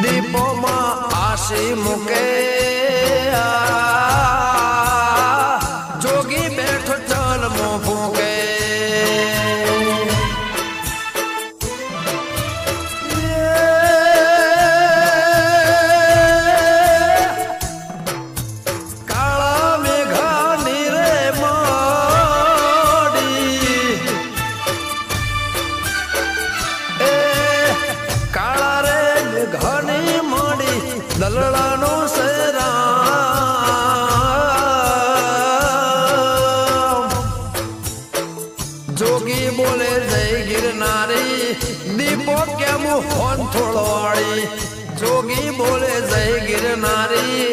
દીપોમાં આશી મૂકે જોગી બેઠો ચલ મો ફૂકે કાળા મેઘાની રે મોડી કાળા રે મેઘાની મોડી દલડાનો જોગી બોલે જય ગિરનારી દીપો કેમ ફોન થોડવાળી જોગી બોલે જય ગિરનારી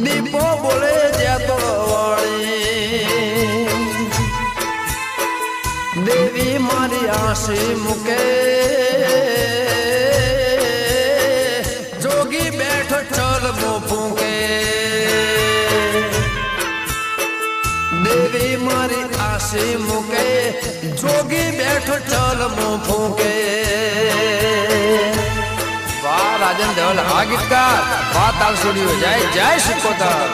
દીપો બોલે જ્યાં તોડવાળી દેવી મારી આશી મૂકે જોગી બેઠો ચલ મો ફૂંકે દેવી મારી આશી મૂકે જોગી બેઠો ચલ મો ફૂંકે વાહ રાજન દેવલ હા ગીતકાર વાહ તાલ છોડ્યો જય જય શિકોતર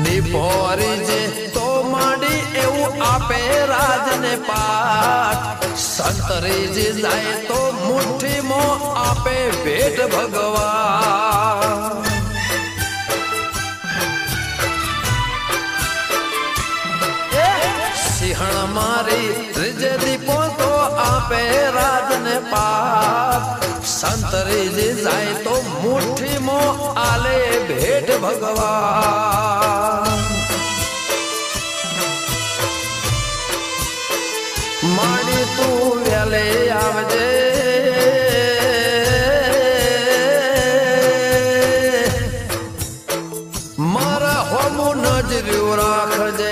દીપો હરીજે તો માંડી એવું આપે રાજને પાઠ સંતરીજી જાય તો મુઠ્ઠીમાં આપે ભેટ ભગવાન સિંહણ મારી રીજે દીપો તો આપે રાજને પાપ સંતરીજી જાય તો મુઠ્ઠીમાં આલે ભેટ ભગવાન માડી તું વેલે આવજે મારા હોમું નજર્યું રાખજે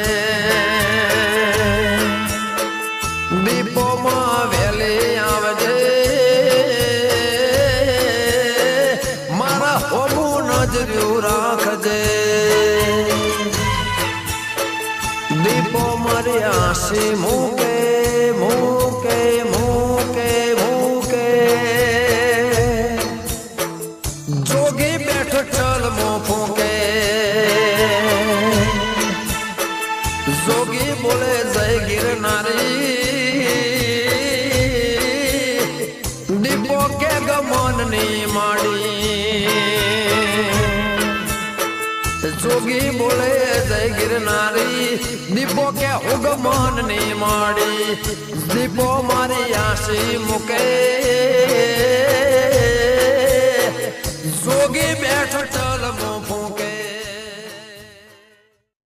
દીપોમાં વેલે આવજે મારા હોમું નજર્યું રાખજે દીપો મારી આશી મૂકે મૂકે મૂકે મૂકે જોગી બેઠો ચલ મો ફૂંકે જોગી બોલે જય ગિરનારી દીપો કે ગમનની માડી જોગી બોલે જય ગિરનારી દીપો કે ઉગમનની માડી દીપો મારી આશી મૂકે જોગી બેઠો ચલ મો ફૂંકે